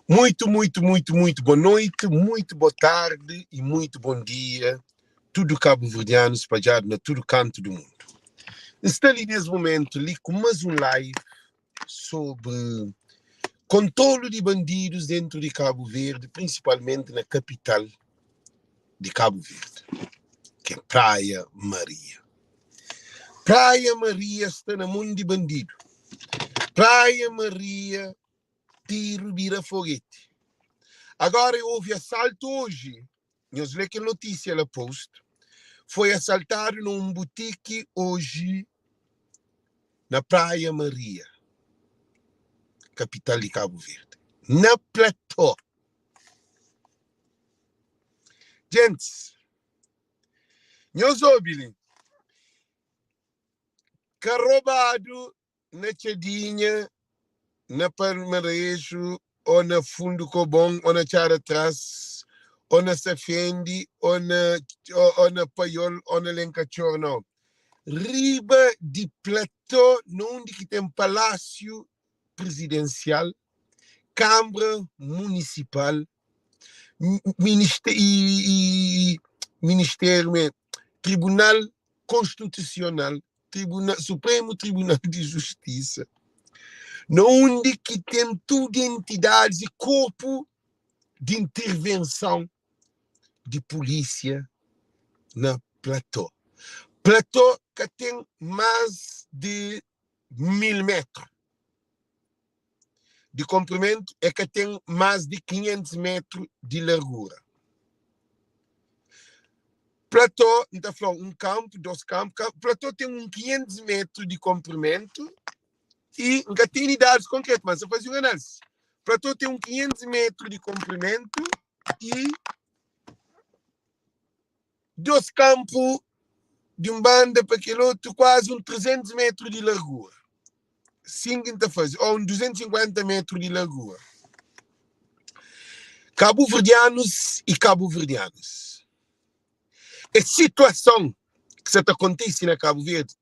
Muito boa noite, muito boa tarde e muito bom dia. Tudo cabo-verdiano espalhado na todo canto do mundo. Está ali nesse momento, ali com mais um live sobre controle de bandidos dentro de Cabo Verde, principalmente na capital de Cabo Verde, que é Praia Maria. Praia Maria está na mão de bandido. Praia Maria, tiro, vira foguete. Agora houve assalto hoje. Eu li que notícia ela post. Foi assaltado num boutique hoje na Praia Maria, capital de Cabo Verde. Na Platô. Gente, meus ouvintes, carrobado na Tchadinha, na Palmarejo, ou na Fundo Cobom, ou na Chara atrás, ou na Safendi, ou na Paiol, ou na Lencachor, não. Riba de Platô, onde que tem Palácio Presidencial, Câmara Municipal, Ministério, Tribunal Constitucional, Supremo Tribunal de Justiça, onde que tem tudo entidades e corpo de intervenção de polícia na Platô. Platô que tem mais de 1000 metros de comprimento e que tem mais de 500 metros de largura. Platô, então, um campo, dois campos. Platô tem 500 metros de comprimento e não tem unidades concretas, mas eu faço uma análise. Platô tem 500 metros de comprimento e dois campos de um banda para aquele outro, quase 300 metros de largura. 50 fases, ou 250 metros de largura. Cabo-verdianos e cabo-verdianas. A situação que acontece na Cabo Verde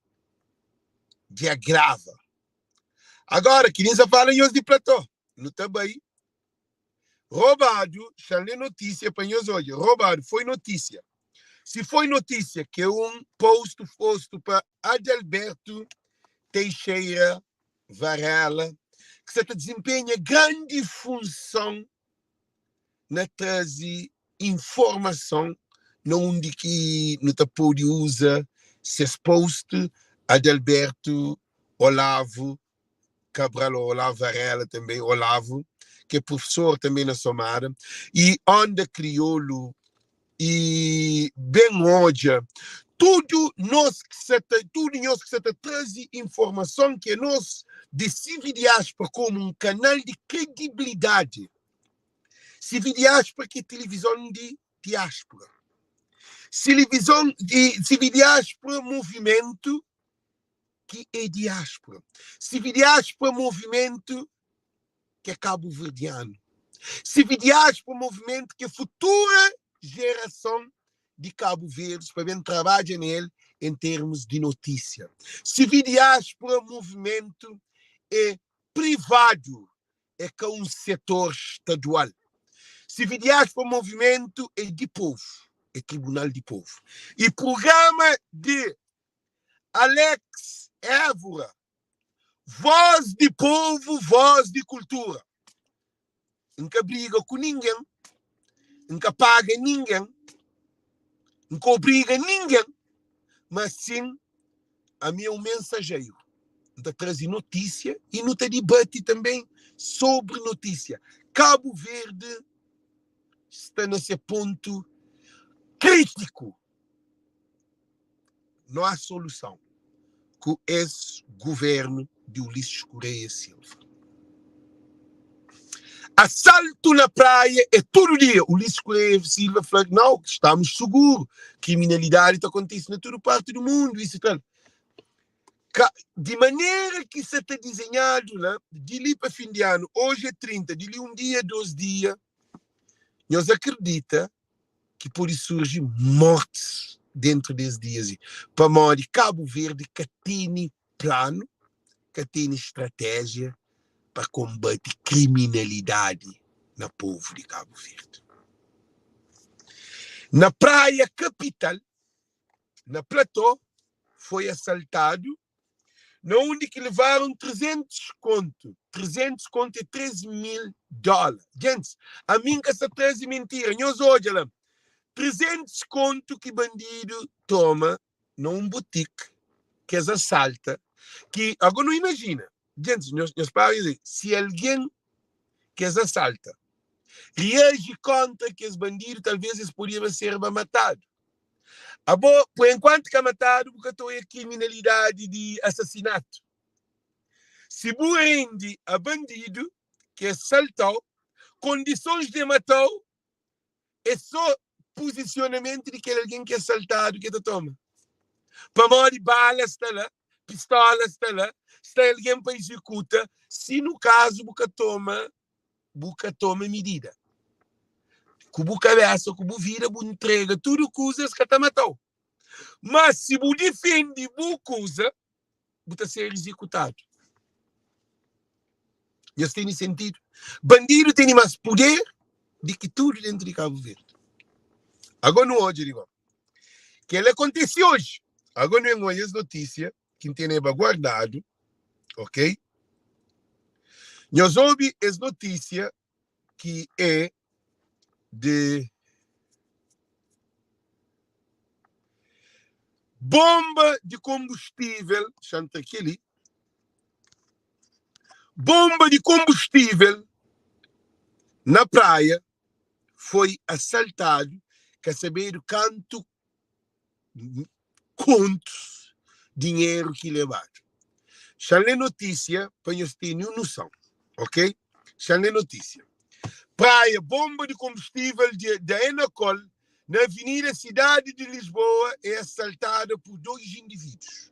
de agrava. Agora, que nem se fala em de Platô, no Tabai. Roubado, chamei notícia para nós hoje. Roubado, foi notícia. Se foi notícia que posto para Adalberto Teixeira Varela, que se desempenha grande função na trazer informação onde que no pode usar se exposto Adalberto Olavo Cabral, Olavo Varela também, Olavo, que é professor também na Somara, e Onda Crioulo, e bem hoje, tudo nós que se traz informação que nós de Cividiaspa como um canal de credibilidade. Cividiaspa que é televisão de diáspora. Cividiaspa movimento que é diáspora. Cividiaspa movimento que é cabo-verdiano. Cividiaspa movimento que é futura geração de Cabo Verde, para bem trabalhar nele em termos de notícia. Cividiaspa movimento é privado, é que é um setor estadual. Cividiaspa movimento é de povo, é tribunal de povo. E programa de Alex Évora, voz de povo, voz de cultura. Nunca briga com ninguém, nunca paga ninguém, nunca obriga ninguém, mas sim a minha mensageiro. Não trazer notícia e não te debate também sobre notícia. Cabo Verde está nesse ponto crítico. Não há solução com esse governo de Ulisses Correia Silva. Assalto na praia é todo dia. Ulisses Correia Silva fala, não, estamos seguros. Criminalidade está acontecendo em toda parte do mundo. Isso tal. De maneira que você está desenhado, né? De ali para fim de ano, hoje é 30, de ali um dia, 2 dias, nós acreditamos que pode surgir mortes dentro desses dias. Para modo de Cabo Verde, que tem plano, que tem estratégia para combater criminalidade na povo de Cabo Verde. Na praia capital, na platô, foi assaltado, na onde que levaram 300 conto. 300 conto é $13.000. Gente, a mim que essa 13 mentira. Nós hoje, 300 conto que bandido toma num boutique, que as assalta, que agora não imagina. Gente, nós podemos dizer, se alguém que as assalta reage contra que os bandidos, talvez eles podiam ser matados. Por enquanto que é matado, porque estou em criminalidade de assassinato. Se rende a bandido que assaltou, condições de matar, é só posicionamento de que alguém que é assaltado que toma. Para morrer, balas está lá, pistolas está lá, está alguém para executar, se no caso buca toma medida. Cubo cabeça, cubo vira, bu entrega, tudo coisas que está matou. Mas se bu defende bu coisa, bu está ser executado. Isso tem sentido. Bandido tem mais poder do que tudo dentro de Cabo Verde. Agora não hoje, digo. Que ele acontece hoje. Agora não é as notícias que tem guardado, ok? Nós ouvimos as notícias que é de bomba de combustível, chantaquili, bomba de combustível na praia foi assaltado, quer saber quantos dinheiro que levaram. Chanle notícia para nós termos noção, ok? Chanle notícia. Praia, bomba de combustível da Enacol, na Avenida Cidade de Lisboa, é assaltada por 2 indivíduos.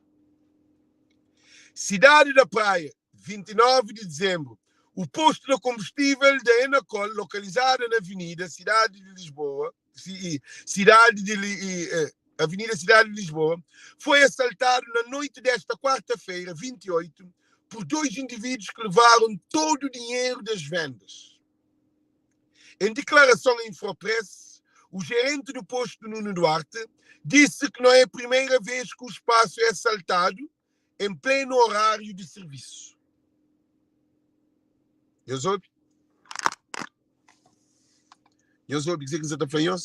Cidade da Praia, 29 de dezembro. O posto de combustível da Enacol, localizado na Avenida Cidade de Lisboa, Avenida Cidade de Lisboa, foi assaltado na noite desta quarta-feira, 28, por 2 indivíduos que levaram todo o dinheiro das vendas. Em declaração à Infopress, o gerente do posto Nuno Duarte disse que não é a primeira vez que o espaço é assaltado em pleno horário de serviço. Eu ouvi dizer que você está falando.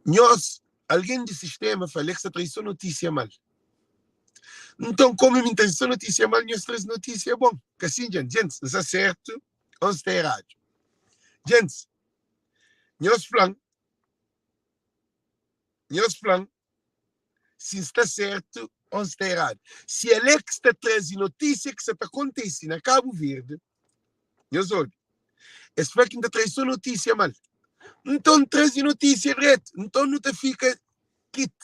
Nós, alguém do sistema falou que você traz só notícia mal. Então, como me traz só notícia mal, nós traz notícia bom. Porque assim, gente, está certo ou está errado. Gente, nós falamos, se está certo ou está errado. Se ele é que está trazendo notícia que está acontecendo na Cabo Verde, nós olhamos, esse foi que está trazendo notícia mal. Então, traz notícia reta. Então, não te fica kit.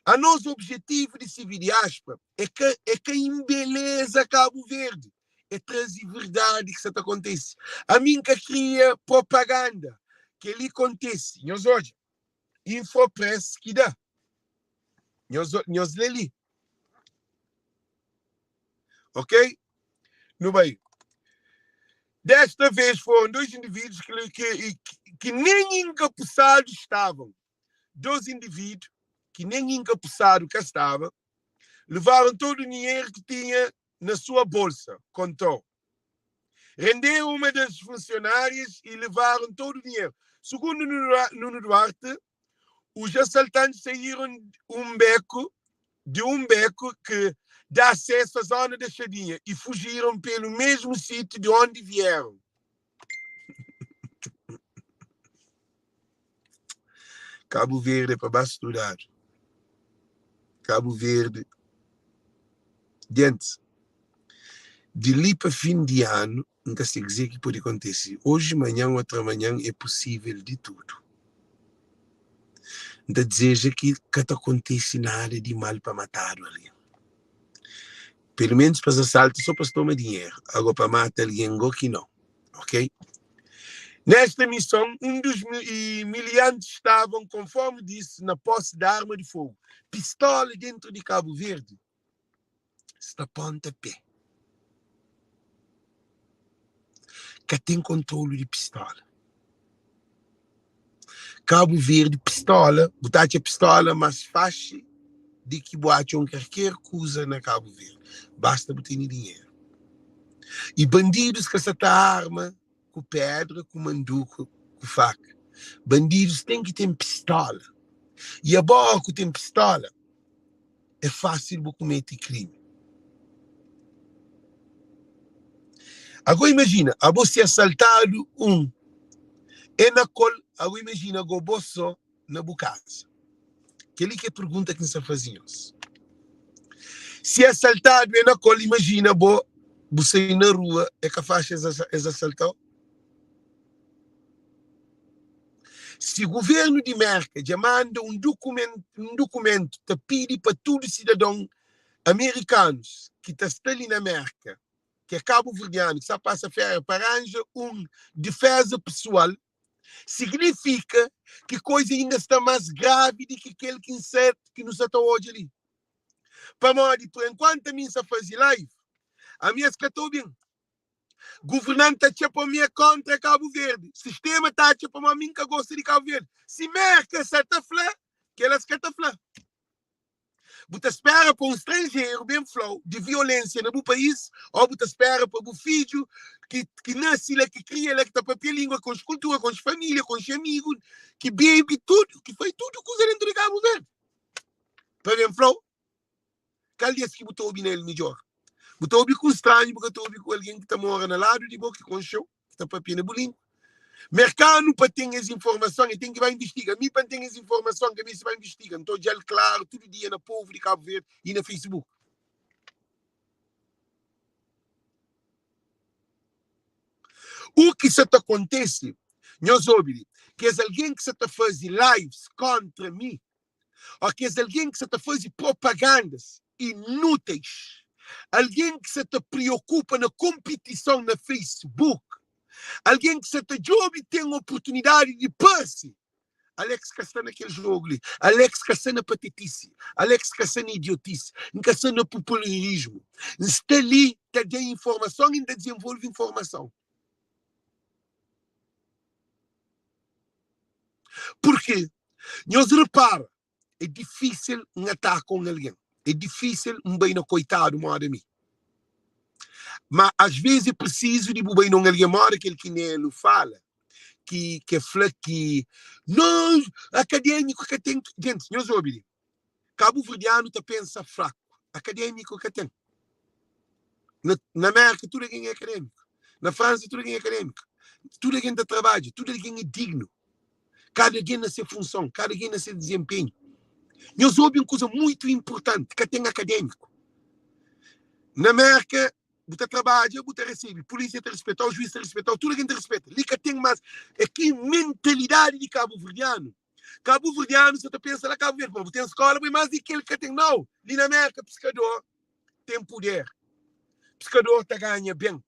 A nosso objetivo de civil diáspora é que embeleza Cabo Verde. É trazer verdade que isso acontece. A mim que cria propaganda que ali acontece. Nós hoje, Infopress que dá. Nós lê. Ok? No meio. Desta vez foram 2 indivíduos que nem encapuçados estavam. 2 indivíduos que nem encapuçados cá estavam, levaram todo o dinheiro que tinha na sua bolsa, contou. Renderam uma das funcionárias e levaram todo o dinheiro. Segundo Nuno Duarte, os assaltantes saíram de um beco que dá acesso à zona da Chadinha e fugiram pelo mesmo sítio de onde vieram. Cabo Verde é para basturar. Cabo Verde. Gente, de ali para fim de ano, nunca se dizer que pode acontecer. Hoje, amanhã, outra manhã, é possível de tudo. Não deseja que não acontece nada de mal para matar ali. Pelo menos para os assaltos, só para tomar dinheiro. Agora, para matar alguém, que não. Ok? Nesta missão, um dos miliantes estavam, conforme disse, na posse da arma de fogo. Pistola dentro de Cabo Verde. Está pontapé. que tem controle de pistola. Cabo Verde, pistola, botar a pistola, mas faz de que boate qualquer coisa na Cabo Verde. Basta botar dinheiro. E bandidos que essa arma com pedra, com manduco, com faca. Bandidos têm que ter pistola. E a boa que tem pistola é fácil de cometer crime. Agora imagina, a você assaltado é na col, agora imagina a goboso na bucasa. Aquele que é a pergunta que nós fazíamos. Se assaltado é na col, imagina, você ir na rua, é capaz de assaltar? Se o governo de América já manda um documento que pede para todos os cidadãos americanos que estão ali na América, que é cabo-verdiano, que só passa a férias para arranjar defesa pessoal, significa que a coisa ainda está mais grave do que aquele que nos está hoje ali. Para mim, por enquanto, a minha está fazendo live, a minha está bem. Governante está para mim contra Cabo Verde. Sistema está para mim que gosta de Cabo Verde. Se América está falando, que elas estão falando. Você espera para um estrangeiro bem flow de violência no país, ou você espera para um filho que nasce lá, que cria lá, que está para a língua, com as culturas, com as famílias, com os amigos, que bebe tudo, que faz tudo que usa dentro de Cabo Verde. Para bem flow? Qual dia que você ouve nele melhor? Você ouve com estranho, porque você ouve com alguém que está morando ao lado de boca, com show, que está para a bolinho. Mercado para ter as informações, e tem que vai investigar. Me para ter as informações, que se vai investigar. Então, já é claro, todo dia na povo de Cabo Verde e na Facebook. O que se acontece, nós ouvimos, que é alguém que se está fazendo lives contra mim, ou que é alguém que se está fazendo propagandas inúteis, alguém que se está preocupa na competição na Facebook, alguém que se está jovem tem a oportunidade de passe. Alex Cassana naquele jogo ali. Alex Cassana patetice. Alex Cassana idiotice. Cassana popularismo. Está ali, está dando informação e ainda desenvolve informação. Por quê? Nós repara, é difícil um ataque com alguém. É difícil um bem coitado, mora a mim. Mas às vezes é preciso de um bem alguém mora aquele que nem ele fala. Que fala que nós, acadêmico que tem. Gente, nós ouvimos. Cabo-verdiano te pensa fraco. Acadêmico que tem. Na América, tudo alguém é acadêmico. Na França, tudo alguém é acadêmico. Tudo alguém dá trabalho. Tudo alguém é digno. Cada alguém na sua função. Cada alguém na seu desempenho. Nós ouvimos uma coisa muito importante que tem acadêmico. Na América, você trabalha, você recebe, polícia te respeita, o juiz te respeita, tudo alguém te respeita. Ali que tem mais, é que mentalidade de cabo-verdiano. Cabo-verdiano, você pensa lá, Cabo Verde, você tem escola, mas mais do que ele que tem, não. Ali na América, pescador tem poder. Pescador te ganha bem.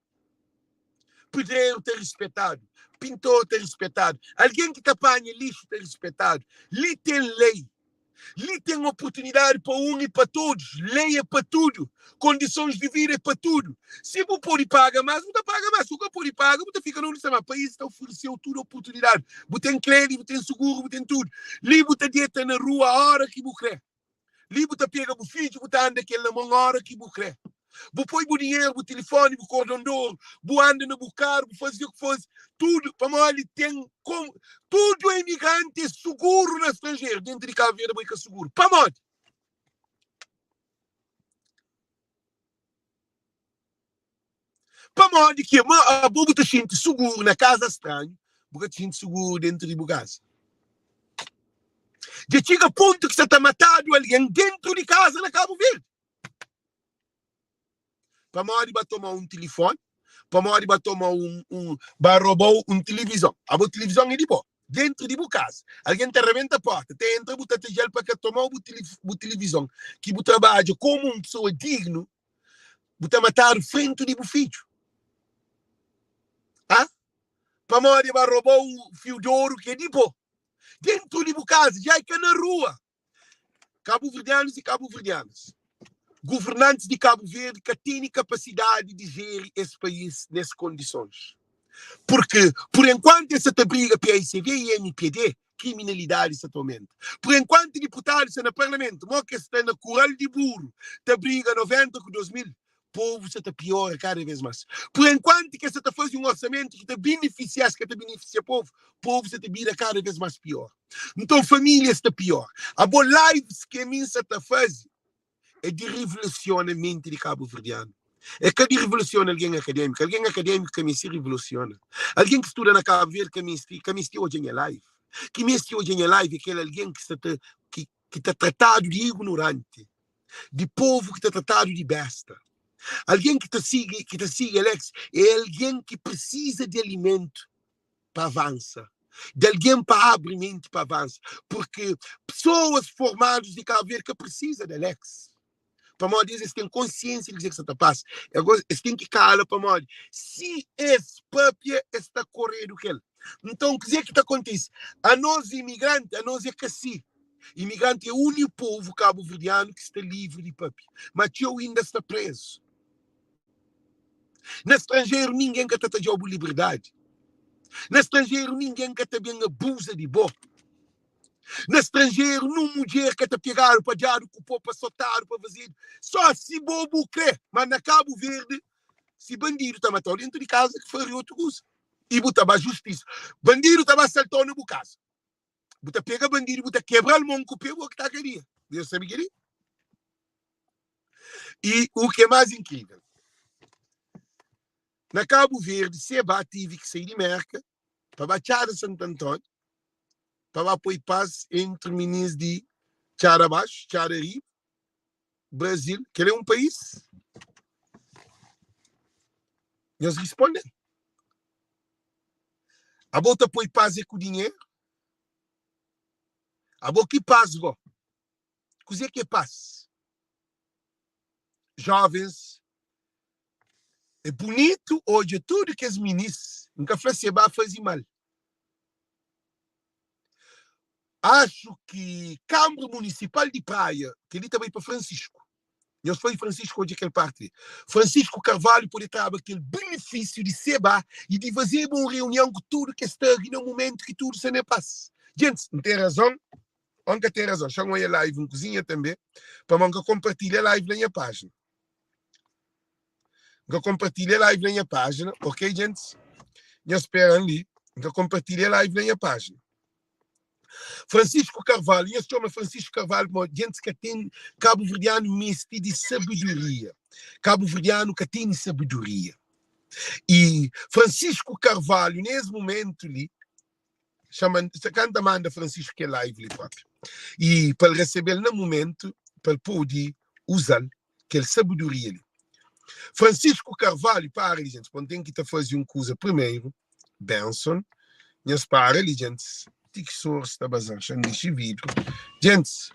Pedreiro te respeitado. Pintor te respeitado. Alguém que te apanha lixo te respeitado. Ali tem lei. Ali tem oportunidade para um e para todos. Lei é para tudo. Condições de vida é para tudo. Se você pode pagar mais, você paga mais. Se você pode pagar, você fica no sistema. O país está oferecendo tudo oportunidade. Você tem crédito, você tem seguro, você tem tudo. Ali você dieta na rua a hora que você quer. Ali você pega o filho, você anda aquele mão a hora que você quer. Você põe o dinheiro, o telefone, o cordão de ouro, você anda no carro, você faz o que faz. Tudo, para nós, tem como. Tudo é imigrante é seguro no estrangeiro. Dentro de Cabo Verde, é seguro. Para nós. Para nós, que a boba te sente seguro na casa estranha, você te sente seguro dentro de casa. Já chega a ponto que você está matando alguém dentro de casa na Cabo Verde. Para nós, vai tomar um telefone. Para nós, vai tomar vai roubar televisão. A televisão é de boa. Dentro de casa. Alguém te arrebenta a porta. Te entra, você te gel para tomar a televisão. Que você trabalha como uma pessoa digno. Você matar frente de filho. Ah? Para nós, vai roubar fio de ouro que é de boa. Dentro de casa. Já é que é na rua. Cabo-verdianos e cabo-verdianas. Governantes de Cabo Verde que têm capacidade de gerir esse país nessas condições. Porque, por enquanto, essa briga PICV e MPD, criminalidade se aumenta. Por enquanto, deputados no parlamento, que está na Coral de Burro, está briga 90 com 2000, o povo está pior cada vez mais. Por enquanto que você está fazendo um orçamento que está beneficiar o povo está vira cada vez mais pior. Então, família está pior. A boa lives que a mim está fazendo é de revolucionamento de Cabo Verdeano. É que de revoluciona alguém acadêmico que me se revoluciona. Alguém que estuda na Cabo Verde que me se hoje em live. Que me se hoje em live é aquele alguém que está tratado de ignorante, de povo que está tratado de besta. Alguém que te siga, Alex, é alguém que precisa de alimento para avançar. De alguém para abrir mente para avançar. Porque pessoas formadas de Cabo Verde que precisam de Alex. Para nós, eles têm consciência de que você está passando. Eles têm que calar para nós. Se esse papel está correndo, então, o que está acontecendo? A nós, imigrantes, a nós é que assim. Imigrante é o único povo cabo-verdiano que está livre de papel. Mas eu ainda está preso. No estrangeiro, ninguém que está de liberdade. No estrangeiro, ninguém que está bem abusa de boa. No estrangeiro, não mulher que está pegar para dar o cupom para soltar, para fazer. Só se bobo crê. Mas na Cabo Verde, se bandido está matando dentro de casa, que foi outro coisa. E botar a justiça. Bandido estava saltando na casa. Botar pega bandido, botar quebrar o mão com o pego que está queria. Deus sabe querer. E o que é mais incrível. Na Cabo Verde, se tive que sair de Merca, para baixar de Santo Antônio, para apoiar paz entre ministros de Charabaixo, Charari, Brasil, que ele é um país. Eles respondem. A bota apoia paz com dinheiro. A boca que paz, go. Coisa que é paz. Jovens, é bonito hoje tudo que os ministros nunca fazem mal. Acho que Câmara Municipal de Praia, que ele também para Francisco. Eu fui Francisco hoje aquele parte. Francisco Carvalho pode ter aquele benefício de seba e de fazer uma reunião com tudo que está aqui no momento que tudo se não passa. Gente, não tem razão. Onde tem razão. Chama aí a live em cozinha também, para manca compartilhar a live na minha página. Eu compartilho a live na minha página, ok, gente? Eu espero ali. Eu compartilho a live na minha página. Francisco Carvalho, eu chamo Francisco Carvalho, gente que tem cabo-verdiano misto de sabedoria. Cabo-verdiano que tem sabedoria. E Francisco Carvalho, nesse momento ali, canta manda Francisco que é live ali próprio. E para receber no momento, para poder usar aquela sabedoria ali. Francisco Carvalho, para ali, gente, quando tem que fazer uma coisa primeiro, Benson, nós para ali, gente, que source está basando neste vídeo. Gente,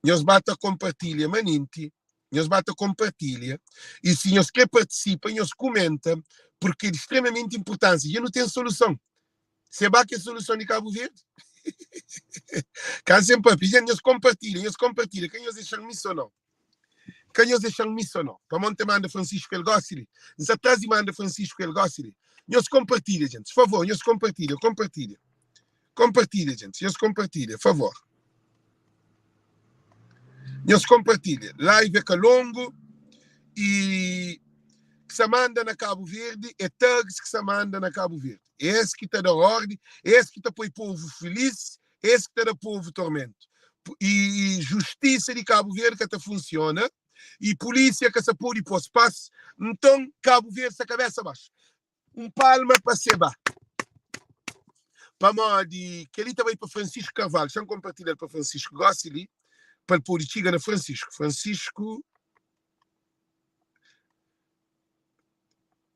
nós bata compartilha, maninti, nós bata compartilha, e se nós quer participar, nós comenta, porque é de extremamente importância. E não tem solução. Você vai que a solução de Cabo Verde? Caso sempre, gente, nós compartilha, quem nós deixam missão não. Quem nós deixam missão não. Para montar manda Francisco El Gossili, nós atrás manda Francisco El Gossili. Nós compartilha, gente, por favor, nós compartilha. Compartilha, gente. Nós compartilha, por favor. Nós compartilha. Live é longo e que se manda na Cabo Verde é tags que se manda na Cabo Verde. Esse que está da ordem, esse que está para o povo feliz, esse que está da povo tormento. E justiça de Cabo Verde que está funciona e polícia que se pode pôr espaço. Então, Cabo Verde se cabeça abaixo. Palma para Seba. Para que ele também para Francisco Carvalho, já compartilhar para Francisco Gossili, para pôr chiga na Francisco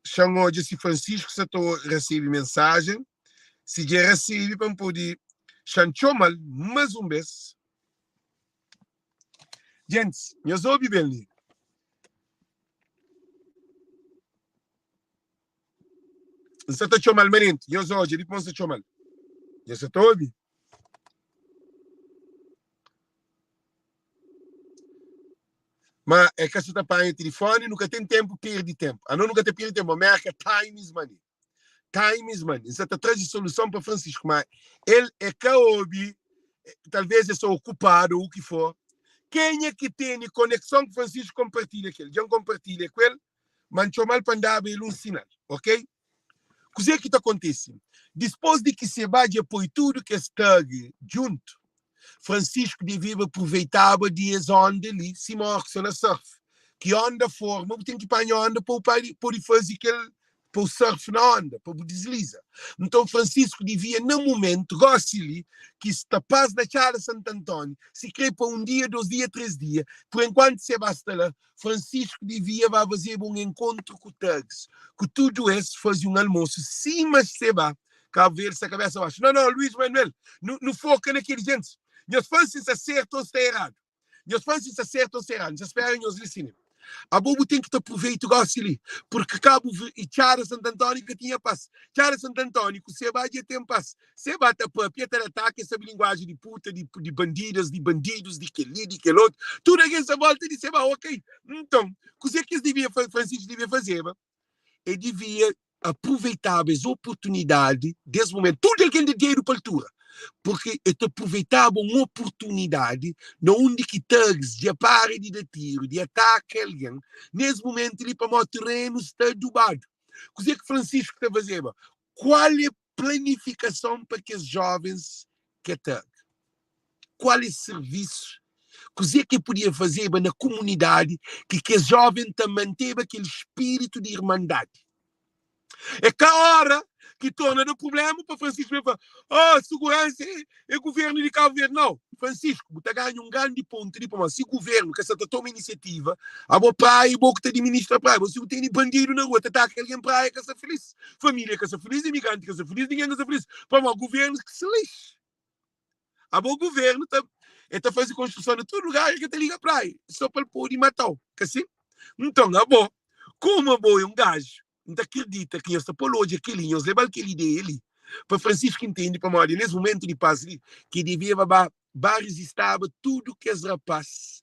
chamou de Francisco, se tu recebe mensagem, se já recebe para poder chanchomal mais vez. Gente, eu sou bem ali. Se tu chomal menino, eu sou hoje, ele pode chomal. Eu sou todo. Mas é que você está pagando o telefone, nunca tem tempo, perde tempo. A não nunca te perde tempo, marca time is money. times, mano. Isso está trazendo solução para Francisco, mas ele é caobi, talvez é só ocupado ou o que for. Quem é que tem conexão com Francisco compartilha com ele? Já compartilha com ele, mas não mal para andar ele um sinal, ok? O que é que acontece? Depois de que se vai apoiar tudo que está junto, Francisco devia aproveitar de as ondas ali, se morre na surf. Que onda forma, tem que apanhar onda para fazer aquele para o surf na onda, para o desliza. Então, Francisco devia, no momento, goste-lhe que se tapaz da Charla Santo Antônio, se quer para um dia, 2 dias, 3 dias, por enquanto se basta lá, Francisco devia fazer um encontro com o Tugs, que tudo isso faz um almoço, sim, mas se vai, cá ver se a cabeça baixa. Não, Luiz Manuel, não foca naquele gente. Meus fãs se acertam ou está errado. Meus fãs se acertam ou está errado. Esperem os listening. A bobo tem que te aproveitar o ali, porque Cabo e Charla Santo Antônio que tinha passo. Charla Santo Antônio, que você vai ter passo. Você vai ter para ataque essa linguagem de puta, de bandidas, de bandidos, de aquele outro. Tudo aqui essa volta de ser ok. Então, o que Francisco devia fazer? Ele devia aproveitar as oportunidades desse momento. Tudo aquilo de dinheiro para a altura. Porque ele aproveitava uma oportunidade onde que thugs de apare de tiro, de ataque alguém, nesse momento ele para o terreno está adubado. O que é que Francisco está fazendo? Qual é a planificação para que os jovens que thug? Qual é o serviço? O que é que podia fazer na comunidade que os jovens mantenham aquele espírito de irmandade? É que a hora que torna no problema para Francisco falar, segurança é governo de Cabo Verde. Não, Francisco, você ganha um grande ponto de para se o governo que essa toma iniciativa, a boa praia e boa que te administra a praia, você tem bandido na rua, está aquele praia que está feliz, família que está feliz, imigrante que está feliz, ninguém está feliz. Para o governo que se lixe. A bom governo está fazendo construção em todo lugar que te liga a praia, só para poder matar, que assim? Então, a boa, como a boa é um gajo, não acredita que essa apologia que ele leva aquele dele para Francisco entende para morrer nesse momento de paz que devia resistir tudo que as rapazes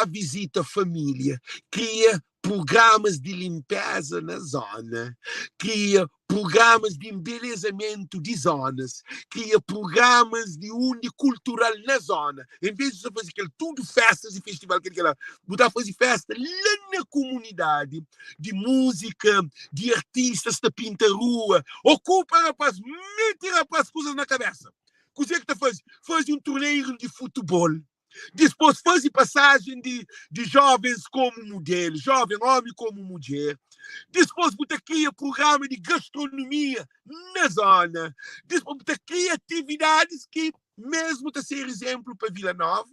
visita a família, cria programas de limpeza na zona, cria programas de embelezamento de zonas, cria programas de cultural na zona. Em vez de fazer aquele tudo festas e festival, botar fazer festa lá na comunidade, de música, de artistas da pinta rua, ocupa, rapaz, mete, rapaz, coisas na cabeça. O que é que tu faz? Faz um torneio de futebol. Depois faz passagem de jovens como modelo, jovem homem como mulher. Depois você cria programa de gastronomia na zona. Depois você cria atividades que mesmo te ser exemplo para Vila Nova,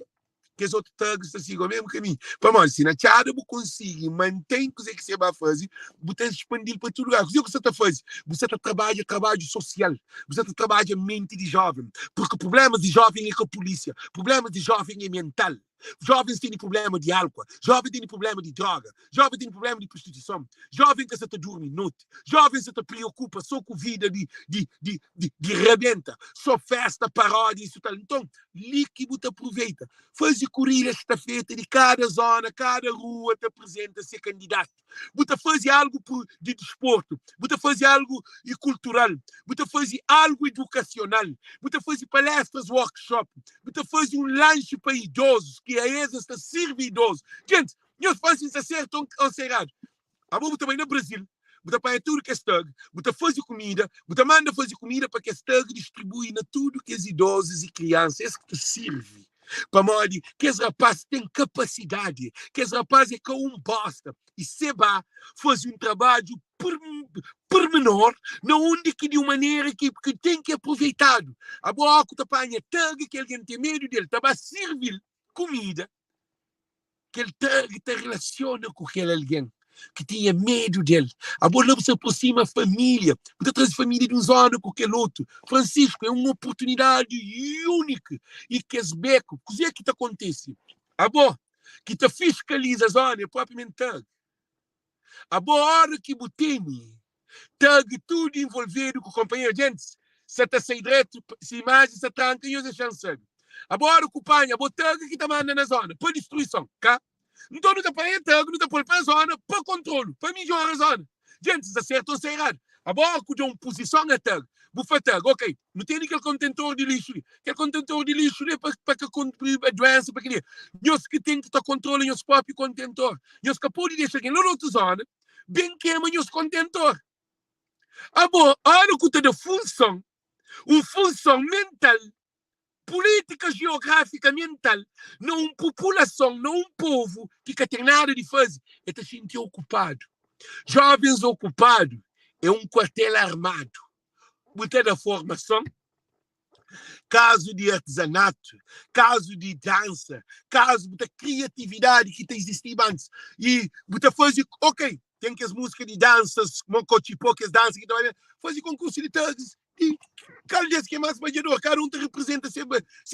que os outros thugs sigam o mesmo caminho. Para nós, se na Tchada você consegue manter o que você vai fazer, você expandir para todo lugar. O que você está fazendo? Você está trabalhando trabalho social. Você está trabalhando mente de jovem. Porque o problema de jovem é com a polícia. O problema de jovem é mental. Jovens têm problema de álcool, jovens têm problema de droga, jovens têm problema de prostituição, jovens que se dormem noite, jovens que se preocupa só com vida de rebenta, só festa, paródia, isso tal. Então, líquido te aproveita. Faz corrida esta feita de cada zona, cada rua te apresenta ser candidato. Você faz algo de desporto, você faz algo cultural, você faz algo educacional, você faz palestras, workshops, você faz lanche para idosos, que a essa está serve idosos. Gente, meus fãs se acertam ou cerrado. A boa também no Brasil, você paga tudo que é stug, você faz comida, você manda fazer comida para que a stug distribui na tudo que os idosos e crianças, é que te serve. Para modo que os rapazes têm capacidade, que os rapazes é com bosta. E se vai fazer trabalho pormenor, na onde que de uma maneira que tem que aproveitado. A boa que apanha tag, que alguém tem medo dele, está a servir comida, que ele te relaciona com aquele alguém que tinha medo dele. A boa não se aproxima a família, você traz família de um zona com aquele outro. Francisco, é uma oportunidade única e que es beco. O que é que te acontece? A boa que te fiscaliza a zona, é propriamente tag. A boa hora que botene, tag tudo envolvido com o companheiro, gente, se te sai direto, se imagem, se tranca e usa chance. Agora ocupar a botega que está mandando na zona, para destruição, cá? Então não está para a tag, não está para a zona, para controle, para melhorar a zona. Gente, se acerta ou se errado. Agora, de uma posição é tag. Bufa tag, ok. Não tem aquele contentor de lixo. Aquele contentor de lixo é para que contribui a doença, para que nós que tem que estar controlando o próprio contentor. Nós que pode deixar aqui na outra zona, bem queima o contentor. Agora, a hora que tem função, uma função mental, política geográfica mental, não uma população, não um povo que tem nada de fazer, é se sentir ocupado. Jovens ocupados é um quartel armado. Muita da formação, caso de artesanato, caso de dança, caso da criatividade que existe antes. E muita coisa, ok, tem que as músicas de danças, poucas danças que estão fazer concurso de tags. E cada vez que é mais bailador, cada um te representa ser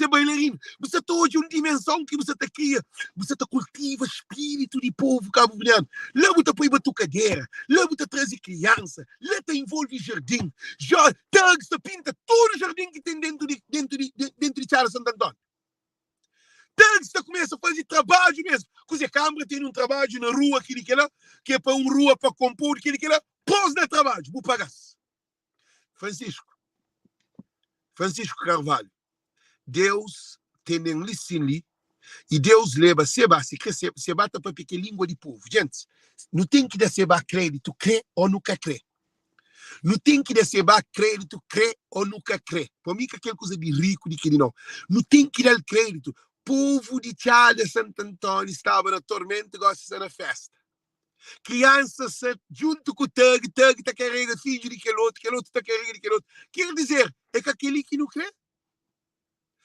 bailarino. Você está hoje uma dimensão que você está cria. Você está cultiva espírito de povo cabo-verdiano. Lá você põe batucadeira, lá você traz criança, lá te envolve jardim. Já tags te pinta todo o jardim que tem dentro de Charles Santo Antônio. Tags te começa a fazer trabalho mesmo. Quer a Câmara tem um trabalho na rua, que é para uma rua para compor, que lá, pôs no trabalho, vou pagar. Francisco Carvalho, Deus tem um licenli e Deus leva seba para pequena língua de povo. Gente, não tem que dar seba crédito, crê ou nunca crê. Não tem que dar seba crédito, crê ou nunca crê. Para mim, que aquela coisa de rico, de que não. Não tem que dar crédito. Povo de Tchada, Santo Antônio, estava na tormenta, gosta na festa. Crianças junto com o tag está carregando filho de aquele outro está carregando aquele outro. Quer dizer, é que aquele que não quer.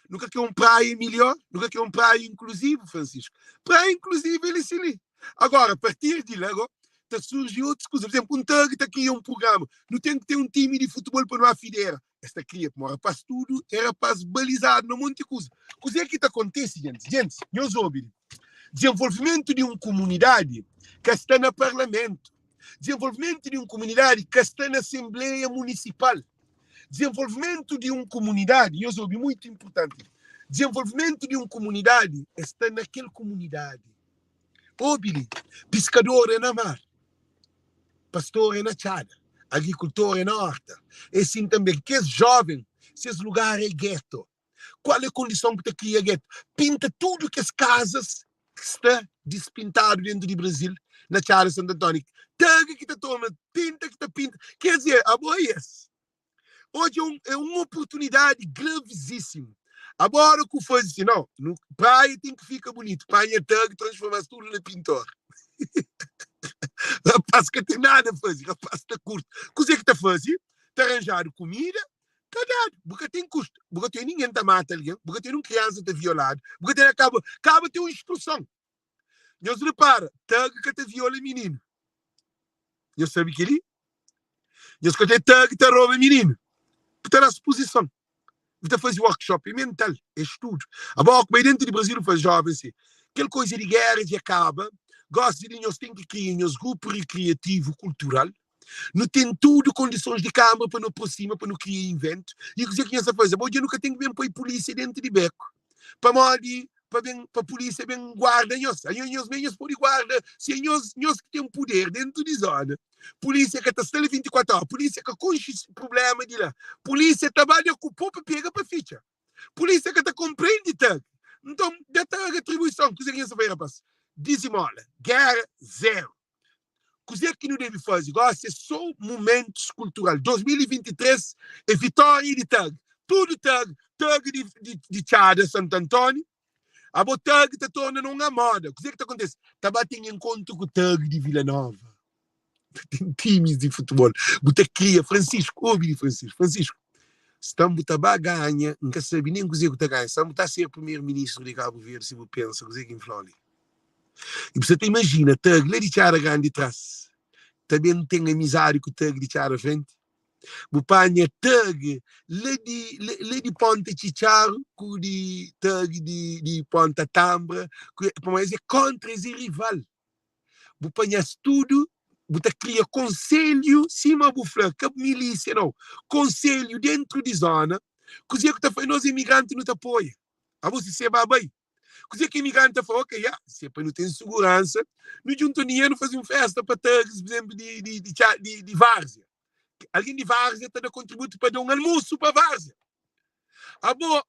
Nunca quer uma praia melhor, nunca quer uma praia inclusiva, Francisco. Praia inclusiva, ele se lê. Agora, a partir de lá, surgem outras coisas. Por exemplo, um tag está aqui um programa. Não tem que ter um time de futebol para não há fideira. Esta cria, como rapaz tudo, é rapaz balizado, não monte de coisa. Coisa que acontece, gente. Gente, nós ouvimos. Desenvolvimento de uma comunidade que está no parlamento, desenvolvimento de uma comunidade que está na Assembleia Municipal, desenvolvimento de uma comunidade, e eu sou muito importante, desenvolvimento de uma comunidade está naquela comunidade. Obili, pescador é na mar, pastor é na Tchada, agricultor é na horta, e assim também, que é jovem, esses lugares é gueto. Qual é a condição que te cria gueto? Pinta tudo que as casas que está despintado dentro do Brasil, na Charles Santo Antônio. Taga que está tomando, pinta que está pinta. Quer dizer, aboias. Hoje é uma oportunidade gravíssima. Agora o que faz assim, não, no praia tem que ficar bonito. Praia taga, transforma tudo em pintor. Rapaz que tem nada a fazer, rapaz está curto. Coisa que está fazendo? Está arranjando comida, está dado. Porque tem custo. Porque tem ninguém que mata alguém. Porque tem uma criança que está violada. Porque tem acaba ter uma expulsão. Deus repara, tag que te viola menino. Eu sabe que ele? Deus que te tag te rouba menino. Está na exposição. Você faz workshop mental, é estudo. Agora, como dentro do Brasil faz jovens, assim, aquela coisa de guerra que acaba, gosta de nós tem que criar um grupo recreativo cultural, não tem tudo condições de câmara para não aproximar, para não criar invento. E o que essa coisa? Bom, eu nunca tenho que pôr polícia dentro de beco. Para a polícia bem guarda nós. Aí nós mesmos por guarda. Se nós que temos poder dentro de zona. Polícia que está 24 horas. Polícia que conhece esse problema de lá. Polícia trabalha com o povo pega para ficha. Polícia que está compreende tanto. Então, dá retribuição. Coisa que essa vai, rapaz. Dizimola. Guerra zero. Coisa que não deve fazer. Gosta é só momentos culturais. 2023 é vitória de tag. Tudo tag. Tag de Tchada, Santo Antônio. A tag está tornando uma moda. O que é que acontece? Está batendo encontro com o tag de Vila Nova. Tem times de futebol. Você cria, Francisco, ouve Francisco. Estamos a ganhar, nunca sabe nem o que está ganhando. Estamos a ser primeiro-ministro de Cabo Verde, se você pensa, o que é inflório. E você te imagina, tag, lá de Tchara grande de trás. Também não tem amizade com o tag de Tchara frente. Bupanha tag lá de Ponta Chicharo com de tag de Ponta Tambra, mas é contra esse rival. Bupanha tudo, buta cria conselho cima bufla, que milícia não, conselho dentro de zona, coisa que tá fazendo os imigrantes não te apoia. A você se bem. Coisa que imigrante fala, ok, se para não ter segurança, não junto dinheiro fazer uma festa para tags, por exemplo, de várzea. alguém de Várzea está a contribuir para dar um almoço para Várzea. A boa,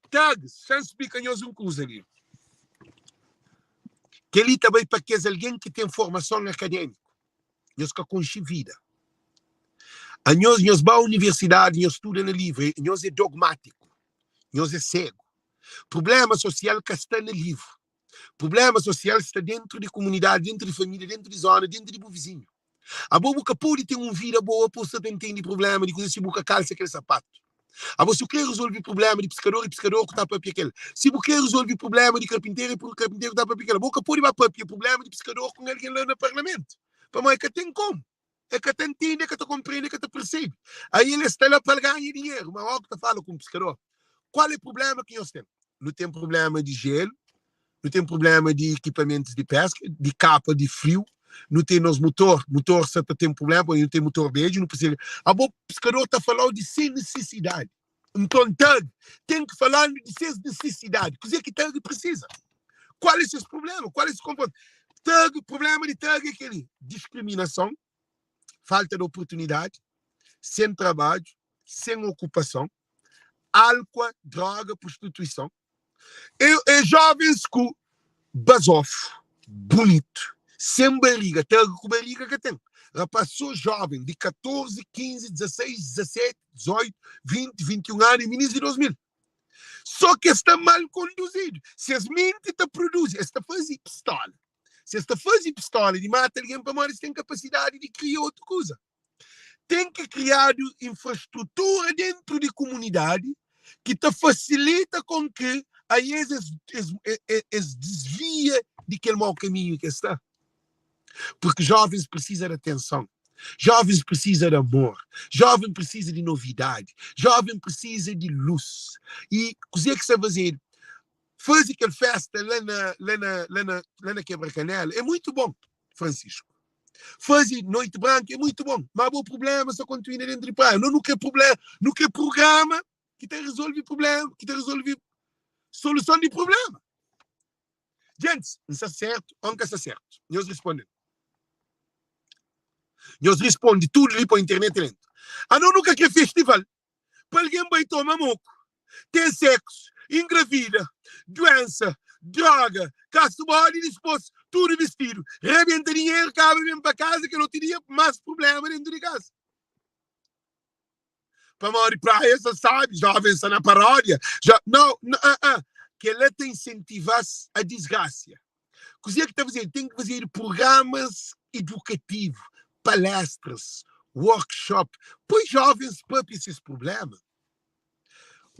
tags, já explica nós coisa ali. Que ele também para que é alguém que tem formação acadêmica. Nós que conhece vida. A nós vamos à universidade, nós estudamos no livro, nós é dogmático, nós é cego. Problema social que está no livro. Problema social está dentro de comunidade, dentro de família, dentro de zona, dentro de vizinho. A boa que pode ter uma vida boa, você tem de problema de coisa se busca calça aquele sapato. A você quer resolver problema de pescador e pescador que está para aquele. Se você quer resolver problema de carpinteiro e carpinteiro que está para aquele, você pode ir para problema de pescador com alguém lá no parlamento. Para mais que tem como. É que te entende, é que te compreende, é que te percebe. Aí ele está lá para ganhar dinheiro, mas logo te fala com o pescador. Qual é o problema que nós temos? Não tem problema de gelo, não tem problema de equipamentos de pesca, de capa de frio, não tem nos motor só tem problema, não tem motor verde, não precisa. A boa pescador está falando de sem necessidade. Então, tem que falar de sem necessidade. O que Tag precisa? Qual é esse problema? Qual é esse comportamento? O problema de Tag é aquele: discriminação, falta de oportunidade, sem trabalho, sem ocupação, álcool, droga, prostituição. E jovens com basofo, bonito, sem barriga, Tag com barriga que tem. Passou jovem de 14, 15, 16, 17, 18, 20, 21 anos, início de 2000. Só que está mal conduzido. Se as mentes te produzem, esta fazem pistola. Se esta fazem pistola de matar alguém para morrer, tem capacidade de criar outra coisa. Tem que criar infraestrutura dentro de comunidade que te facilita com que aí eles desvia de aquele mau caminho que está. Porque jovens precisam de atenção, jovens precisam de amor, jovem precisa de novidade, jovem precisa de luz. E o que você vai fazer? Fazer aquela festa lá na Quebra-Canela é muito bom, Francisco. Fazer Noite Branca é muito bom, mas o problema só continua dentro de praia. Não quer problema, não quer programa que te resolve problema, que te resolve solução de problema. Gente, não está certo, nunca está certo. Nós respondemos. Nós respondemos tudo ali para a internet dentro. Não nunca quer festival. Para alguém vai tomar moco, tem sexo, engravida, doença, droga, caço-bode e disposto, tudo vestido, rebenta dinheiro, cabe mesmo para casa que não teria mais problema dentro de casa. Para morar de praia, você sabe, jovens está na paródia. Não. Que ela te incentivasse a desgraça. O que está fazendo? Tem que fazer programas educativos, palestras, workshop, pois jovens para esses problemas.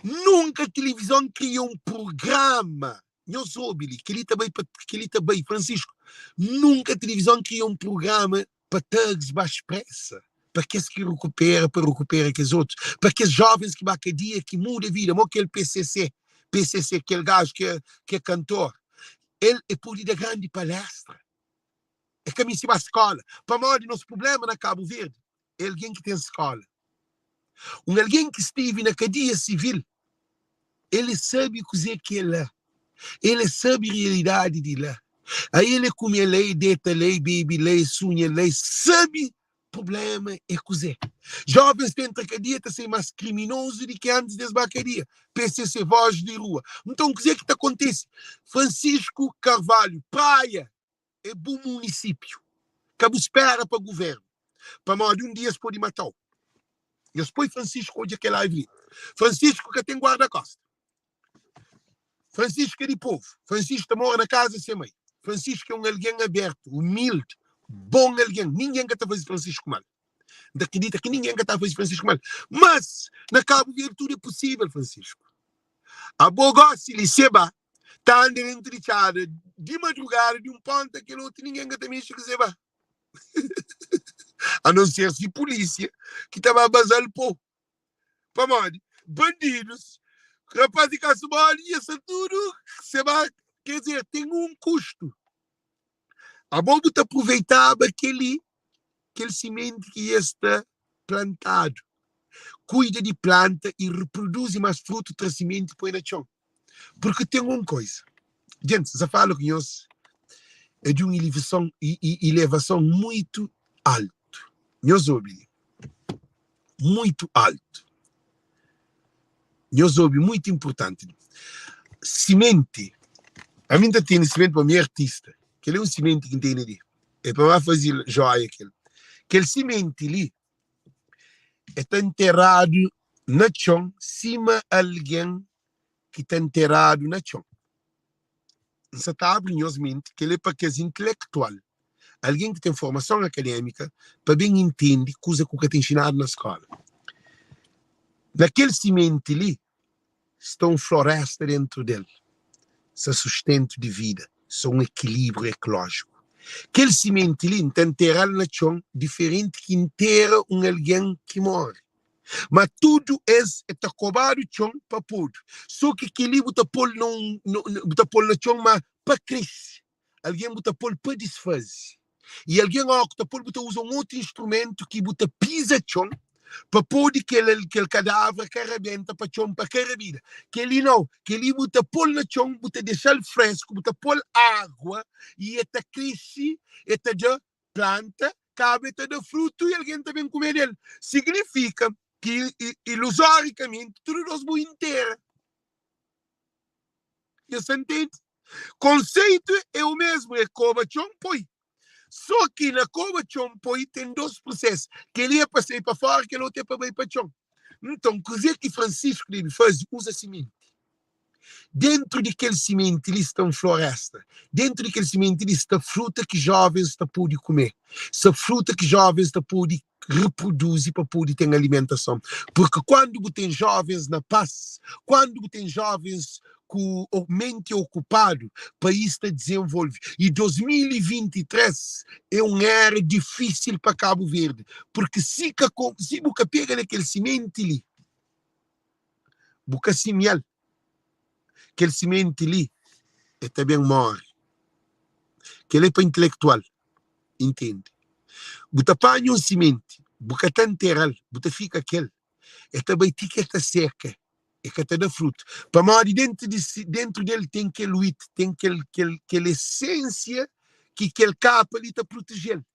Nunca a televisão criou um programa. Eu soube que ele também, Francisco. Nunca a televisão criou um programa para tags baixo pressa. Para que se recupera, para recuperar aqueles outros. Para que os jovens que vão cada dia, que muda a vida. Como aquele PCC, aquele gajo que é cantor. Ele é por da grande palestra. É caminho para a escola. Para morrer nosso problema na Cabo Verde, é alguém que tem escola. Alguém que esteve na cadeia civil, ele sabe o que é lá. Ele sabe a realidade de lá. Aí ele come lei, deita lei, bebe lei, sonha lei, sabe o problema é cozer. Jovens dentro da cadeia estão sendo mais criminosos do que antes das cadeia. PCC, voz de rua. Então, o que acontece? Francisco Carvalho, praia, é bom município. Cabo espera para o governo. Para mais de dia se pode matar. E depois Francisco, hoje aquela live. Francisco que tem guarda-costa. Francisco é de povo. Francisco mora na casa sem mãe. Francisco é um alguém aberto, humilde, bom alguém. Ninguém que está fazendo Francisco mal. Não acredita que ninguém que está fazendo Francisco mal. Mas, na Cabo Verde, tudo é possível, Francisco. A Bogossi, Liceba, está andando entrichada de madrugada, de um ponto àquele outro, ninguém que também chega a Seba. A não ser se polícia, que estava a basar o povo. Para morrer. Bandidos, rapaz de caço-bode, isso tudo, Seba, quer dizer, tem um custo. A Bobo te aproveitava aquele semente que está plantado. Cuida de planta e reproduz mais fruto de semente põe na chão. Porque tem uma coisa. Gente, já falo que nós é de uma elevação muito alta. Nós ouvimos. muito alto. Eu soube muito importante. Semente. A mim tem semente para mim artista. Que ele é um semente que tem ali. É para fazer joia aquele. Aquele semente ali está enterrado na chão, cima alguém que está enterrado na chão. Você está abrindo a mente que ele é para que é intelectual. Alguém que tem formação acadêmica para bem entender coisa que tem ensinado na escola. Naquele semente ali está uma floresta dentro dele. Seu sustento de vida, seu um equilíbrio ecológico. Aquele semente ali está enterrado na chão, diferente que enterra alguém que morre. Mas tudo está coberto de chão para pôr. Só que aquele está pôr na chão, mas para crescer. Alguém está pôr para desfazer. E alguém que está pôr usa um outro instrumento que está pisa chão para pôr aquele cadáver que arrebenta para chão para carabina. Que ele não, que ele está pôr na chão, está deixar fresco, está pôr água e está crescer, está de planta, cabe está de fruto e alguém também comer ele. Significa que ilusoricamente tudo nós vamos inteiro. Você entende? Conceito é o mesmo, é cova chão põe. Só que na cova chão põe tem dois processos. Que ele é para sair para fora, que ele não tem para ir para chão. Então, coisa que Francisco dele faz, usa semente. Dentro daquele semente ali está uma floresta. Dentro daquele semente ali está fruta que jovens estão podem comer. Essa fruta que jovens estão podem reproduzir para poder ter alimentação. Porque quando tem jovens na paz, quando tem jovens com a mente ocupada, o país está desenvolvido. E 2023 é uma era difícil para Cabo Verde. Porque se você pega naquele semente ali, você semeia, aquele semente ali, é também morre. Que ele é para intelectual, entende? Você apanha um semente, você está enterrado, você fica aquele, é também que está seca, é que está da fruto. Para morrer dentro dele tem aquele wheat, tem aquela essência que aquele capa ali está protegendo.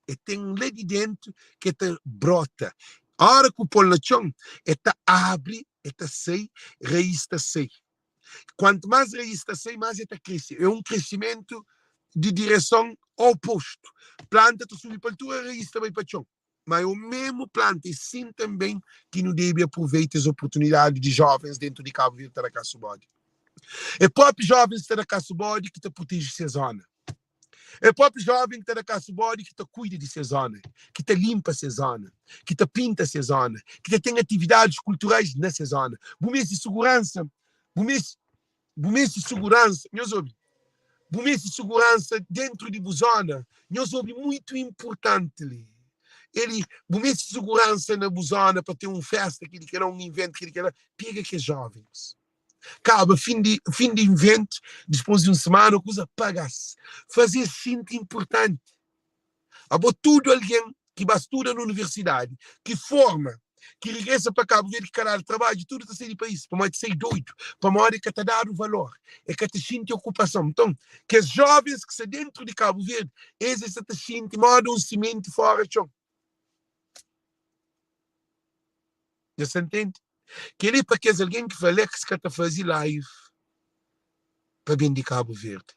E tem lá de dentro que está brota. A hora que o põe no chão, está abre, está sai, raiz está sai. Quanto mais raiz está sai, mais está crescer. É um crescimento de direção oposto. Planta está subir para a altura, raiz também para o chão. Mas o mesmo planta, e sim também que não deve aproveitar as oportunidades de jovens dentro de Cabo Verde da Caçubode. É próprio jovens da Caçubode que te protege essa zona. É próprio jovem que está na Caçubode que te cuida de essa zona, que te limpa essa zona, que te pinta essa zona, que te tem atividades culturais nessa zona. Bom mês de segurança, bom mês de segurança, meus ouvintes. Bom mês de segurança dentro de Buzona, meus ouvintes, muito importante ali. Bom mês de segurança na Buzona para ter uma festa que ele quer um evento que ele quer, pega que é jovens. Acaba, fim de evento, depois de uma semana, coisa paga-se. Fazer sinto importante. Abo tudo alguém que estuda na universidade, que forma, que regressa para Cabo Verde, que caralho, trabalha, tudo está saindo para isso, para mais ser doido, para uma hora que te dar o valor, é que te sente ocupação. Então, que os jovens que estão dentro de Cabo Verde, esses te sentem, mandam um cimento fora, chão. Já entende? Que ele para que alguém que fala que se está fazendo live para bem de Cabo Verde.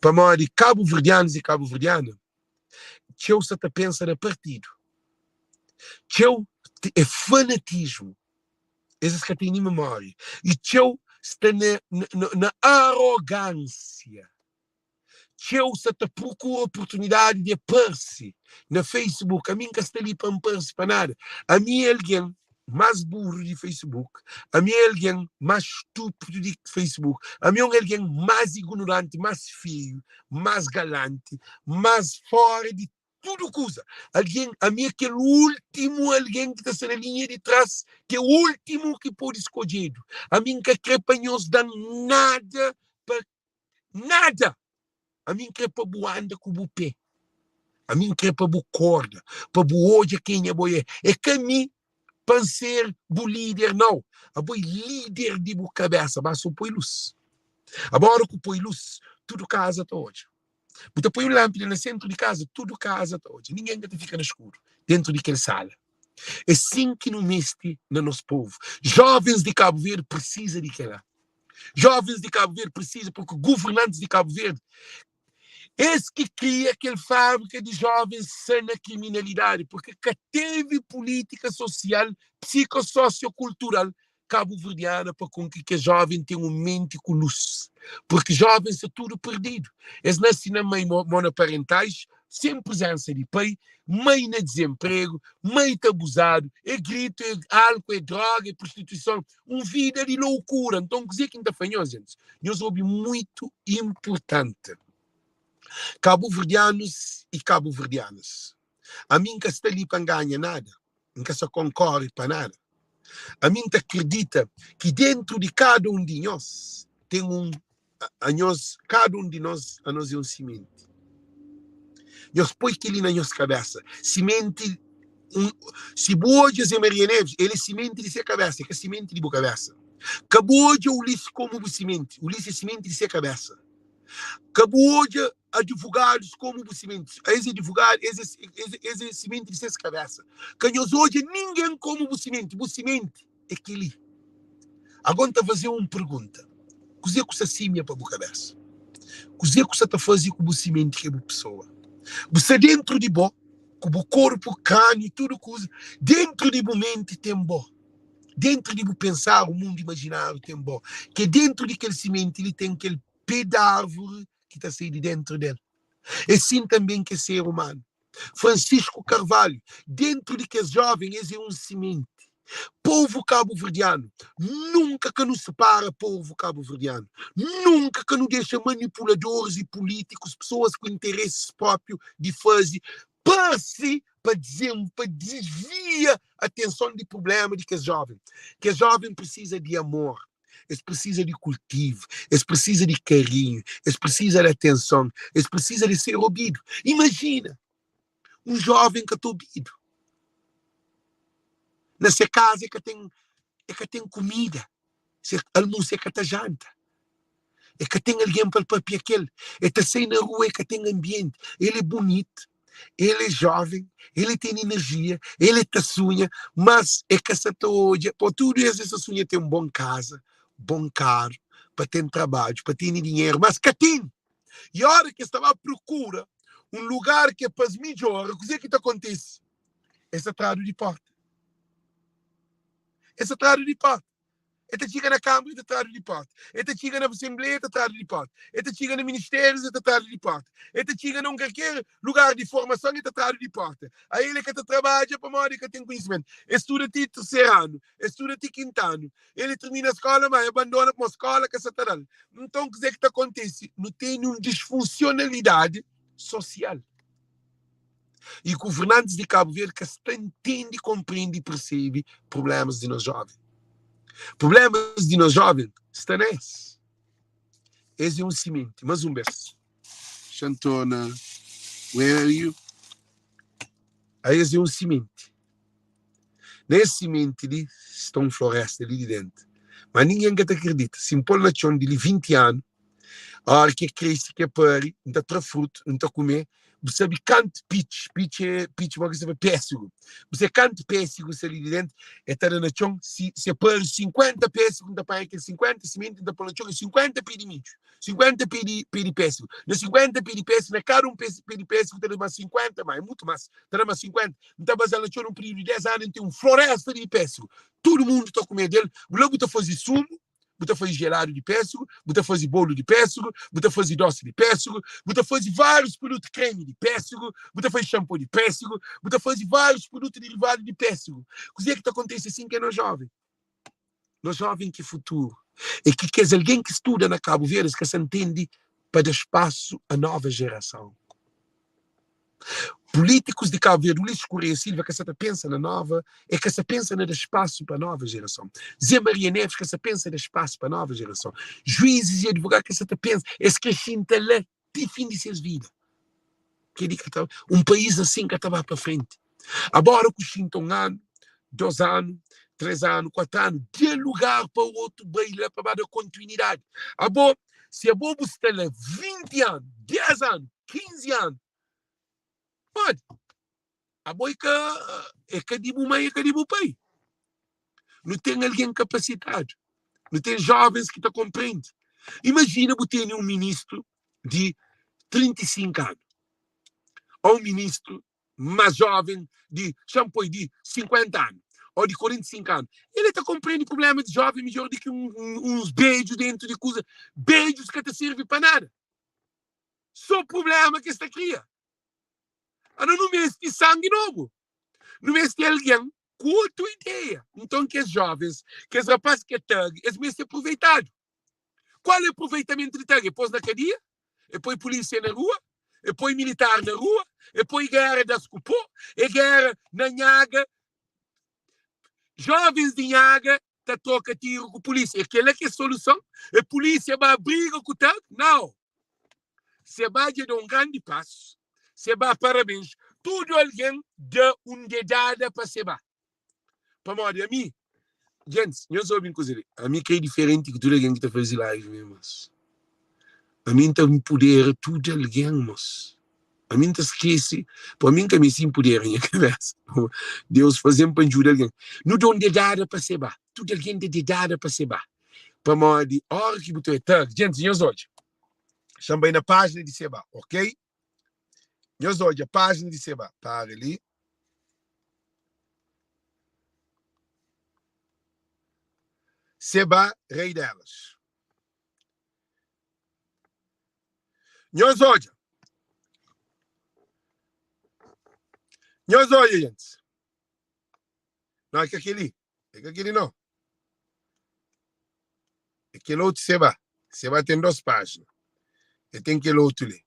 Para uma de Cabo Verdeanos e Cabo Verdeana, teu se te pensa no partido. Teu é fanatismo. Esses que têm memória. E teu está na arrogância. Teu se te procura oportunidade de aparecer no Facebook. A mim que está ali para me aparecer para nada. A mim é alguém mais burro de Facebook, a mim é alguém mais estúpido de Facebook, a mim é alguém mais ignorante, mais feio, mais galante, mais fora de tudo coisa. Alguém, a mim é aquele último alguém que está na linha de trás, que é o último que pode escolher. A mim que crepanhos dá nada para nada. A mim que para boa anda com o pé. A mim que para boa corda, para boa hoje quem é boia. É que a mim para ser o líder, não. A boi líder de boa cabeça, mas só põe luz. Agora que põe luz, tudo casa está hoje. Você põe lâmpada no centro de casa, tudo casa está hoje. Ninguém fica no escuro, dentro daquela sala. É assim que não mexe no nosso povo. Jovens de Cabo Verde precisam de que lá. Jovens de Cabo Verde precisam, porque governantes de Cabo Verde, esse que cria aquela fábrica de jovens sem a criminalidade, porque que teve política social, psicossociocultural cabo-verdiana para com que a jovem tenha uma mente com luz. Porque jovens é tudo perdido. Eles nascem na mãe monoparentais, sem presença de pai, mãe na desemprego, mãe abusado, é grito, é álcool, é droga, é prostituição, uma vida de loucura. Então, quer dizer que ainda fanhou, gente. Nós ouvimos muito importante. Cabo-verdianos e cabo-verdianas. A mim que está ali para ganhar nada. Nunca só concorre para nada. A mim que acredita que dentro de cada um de nós tem cada um de nós, a nós é um semente. Nós põe aquilo na nossa cabeça. Semente, se boas é Maria Neves, ele é semente de sua cabeça, que é semente de boa cabeça. Acabou de Ulisses como semente. Ulisses é semente de sua cabeça. Acabou de advogados como semente. Esse advogado, esse semente de sua cabeça. Que nós hoje ninguém como semente. O semente é aquele. Agora está a fazer uma pergunta. O que você simia para a cabeça? O que você está a fazer com o semente que é a pessoa? Você dentro de bo, com o corpo, carne, tudo coisa, dentro de mente tem bo. Dentro de pensar, o mundo imaginário tem bo. Que dentro daquele semente ele tem aquele pé de árvore que está saindo de dentro dele. É assim também que é ser humano. Francisco Carvalho, dentro de que é jovem, é um semente. Povo cabo-verdiano, nunca que nos separa povo cabo-verdiano, nunca que nos deixa manipuladores e políticos, pessoas com interesses próprios de fazer, para desviar a atenção do problema de que é jovem precisa de amor, eles precisam de cultivo, eles precisam de carinho, eles precisam de atenção, eles precisam de ser ouvido. Imagina, um jovem que está ouvido. Nessa casa é que tem comida, almoço é que tem janta, é que tem alguém para papiar aquele, é que sair na rua é que tem ambiente, ele é bonito, ele é jovem, ele tem energia, ele está sonha, mas é que essa hoje, por tudo isso, essa sonha tem uma boa casa, bom carro, para ter trabalho, para ter dinheiro, mas que tem. E a hora que estava à procura um lugar que é para as melhores, o que acontece? Essa trado de porta. Essa trado de porta. Esta chega na Câmara, esta trado de porta. Esta chega na Assembleia, esta trado de porta. Esta chega no Ministério, esta trado de porta. Esta chega num qualquer lugar de formação, esta trado de porta. Aí ele que trabalha para modo que tem conhecimento. Estuda de terceiro ano, estuda de quinto ano. Ele termina a escola, mas abandona para uma escola que é satanal. Então, o que acontece? Não tem uma disfuncionalidade social. E governantes de Cabo Verde que entendem, compreendem e percebem problemas de nós jovens. Problemas de nós jovens estão nesse. Esse é um semente. Mais um beijo. Chantona, where are you? Esse é um semente. Nesse semente ali está uma floresta ali de dentro. Mas ninguém que acredita. Se impõe na chão de 20 anos, a hora que cresce, que é pari, não está fruto, não está comer, você sabe quanto pitch é porque você pêssego. Você quanto pêssego se ali dentro, é estar na chão, se pari 50 pêssego, não está aquele 50 semente, não está na chão, 50 pé de milho, 50 pé de pêssego. Na 50 pé de pêssego, na cada um pé de pêssego, está mais 50, mas muito mais, está mais 50. Não está basando na chão, num período de 10 anos, tem uma floresta de pêssego. Todo mundo está comendo dele, logo está fazendo sumo, você faz gelado de pêssego, você faz bolo de pêssego, você faz doce de pêssego, você faz vários produtos creme de pêssego, você faz shampoo de pêssego, você faz vários produtos derivados de pêssego. O que é que acontece assim que é nós jovens? Nós jovens que futuro. E que quer dizer, alguém que estuda na Cabo Verde, que se entende para dar espaço à nova geração. Políticos de Cabo Verde, Ulisses Correia Silva, que se pensa na nova, é que se pensa no espaço para a nova geração. Zé Maria Neves, que se pensa no espaço para a nova geração. Juízes e advogados, que se pensa, esse que chinta lá, de fim de suas vidas. Um país assim que estava para frente. Agora que chinta 1 ano, 2 anos, 3 anos, 4 anos, de lugar para o outro, bem para dar continuidade. Agora, se a bobo está lá 20 anos, 10 anos, 15 anos, pode. a boi que dibu mãe, que dibu pai. Não tem alguém capacitado. Não tem jovens que te compreendem. Imagina você ter um ministro de 35 anos. Ou um ministro mais jovem de 50 anos. Ou de 45 anos. Ele te compreende o problema de jovem melhor do que uns beijos dentro de coisa. Beijos que te servem para nada. Só o problema que você cria. Não mês de sangue novo. No mês de alguém com outra ideia. Então, que os jovens, que os rapazes que tag, eles mesmo aproveitado. Qual é o aproveitamento de tag? É pôs na cadeia? É põe polícia na rua? É põe militar na rua? É põe guerra das cupô? É guerra na Nhaga? Jovens de Nhaga tá troca tiro com a polícia. Aquela é que é a solução? A polícia vai briga com o tag? Não. Você vai dar um grande passo. Você vai parabéns. Tudo alguém dá dedada para você. Para modo, a mim, gente, eu sou bem coisa. A mim que é diferente que tudo alguém que está fazendo live mesmo. A mim tem poder tudo alguém, mas a mim te esquece, para mim que me sim poder em cabeça. Deus fazendo para ajudar alguém. Não dá dedada para você. Tudo alguém dá dedada para você. Para modo, hora que você está, gente, eu sou. Chama aí na página de Seba, ok? Eu sou a página de Seba. Para ali. Seba, rei delas. Nós olha, gente. Não é que aquele não. Aquele outro Seba. Seba tem 2 páginas. E tem aquele outro ali.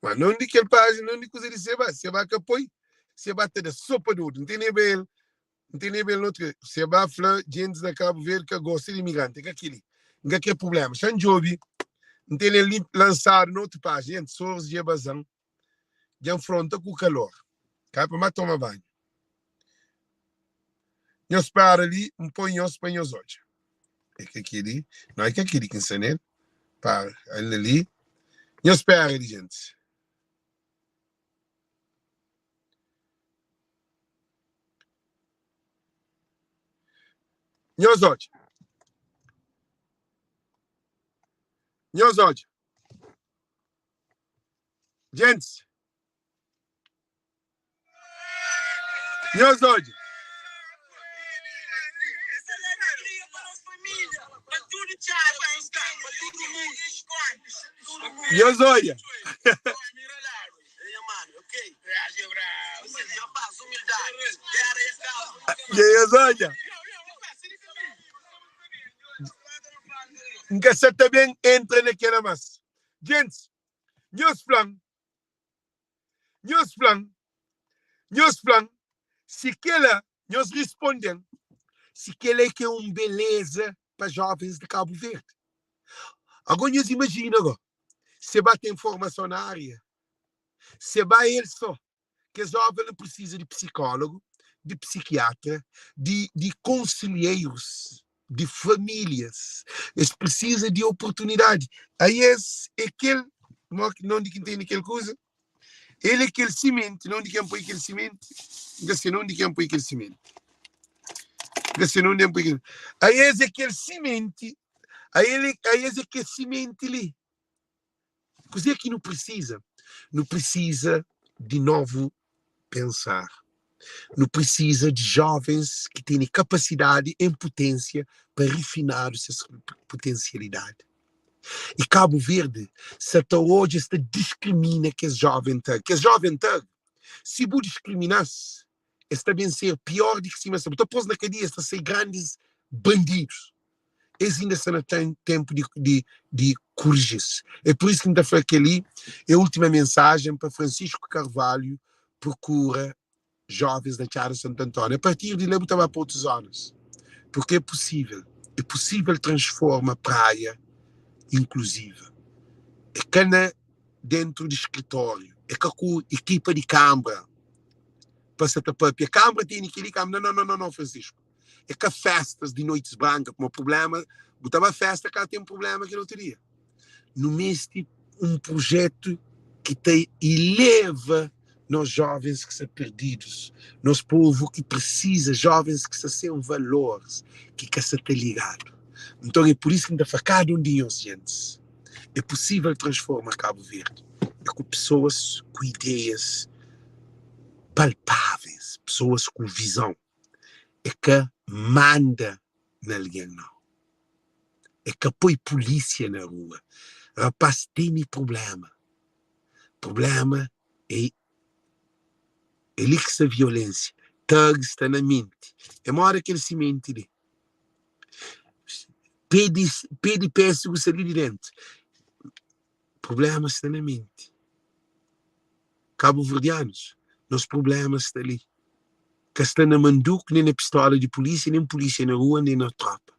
Mas não de aquele página, não de coisa de Seba. Seba que apoia. Seba tem de sopa de outro. Não tem nem bem outro. Seba fala, gente da Cabo Verde que gosta de imigrante. É aquele. Não é que é problema. Xanjobi. Não tem nem lançado na outra página. Gente, sors de evasão. De enfronta com o calor. Cai para mais tomar banho. Eu espero ali, põe os olhos. É que aquele, não é que aquele que ensinei. Para ali. Eu espero ali, gente. Meus olhos. Gente. Meus olhos. Meus olhos. Meus olhos. Que você também entra naquela massa. Gente, meus planos, se que ela, nós respondemos, se que ela é que é uma beleza para jovens de Cabo Verde. Agora, nós imaginamos, se bate informação na área, se vai ele só, que os jovens precisam de psicólogo, de psiquiatra, de conselheiros, de famílias. Eles precisam de oportunidade. Aí é aquele, não de quem tem aquela coisa, ele é aquele cimento, não de quem põe aquele cimento, não de quem põe aquele cimento. Aí é aquele cimento, aí é aquele cimento ali. Coisa que não precisa de novo pensar. Não precisa de jovens que têm capacidade e potência para refinar essa potencialidade. E Cabo Verde, se até hoje se discrimina que é jovem tag. Se você discriminasse, está bem ser pior do que cima. Então, pôs na cadeia, está a ser grandes bandidos. Eles ainda estão no tempo de corrigir-se. É por isso que me está falando que ali é a última mensagem para Francisco Carvalho, procura jovens da Tiara Santo Antônio. A partir de lá, eu estava para outras zonas. Porque é possível transformar a praia inclusiva. É cana dentro do escritório. É com a equipa de câmara. Passa a papel. A câmara tem aquele câmara. Não, Francisco. É que festas de noites brancas, como o problema, botava festa, cá tem um problema que não teria. No mês de um projeto que te eleva nós jovens que são perdidos, nós povo que precisa, jovens que são valores, que quer ser ligado. Então é por isso que ainda faz cada dia, gente. É possível transformar Cabo Verde. É com pessoas com ideias palpáveis, pessoas com visão. É que manda em alguém, não. É que põe polícia na rua. Rapaz, tem problema. Problema é elixir violência. Tag está na mente. É uma hora que ele se mente. Pede péssimo sair de dentro. Problema está na mente. Cabo-verdianos, nos problemas estão ali. Que está na manduca, nem na pistola de polícia, nem polícia na rua, nem na tropa.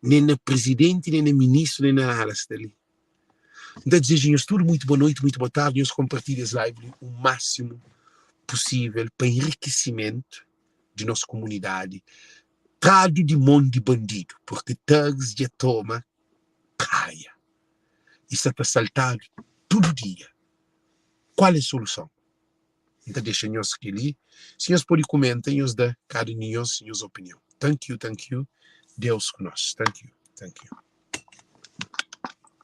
Nem na presidente, nem na ministro, nem na ala está ali. Então, desejamos tudo muito boa noite, muito boa tarde. Nós compartilhamos a live o máximo possível para enriquecimento de nossa comunidade. Trado de monte de bandido, porque thugs já toma praia. Isso está saltado todo dia. Qual é a solução? Então, deixa-nos aqui ali. Se nós podem comentar, nós dá cada um nossa opinião. Thank you. Deus conosco. Thank you.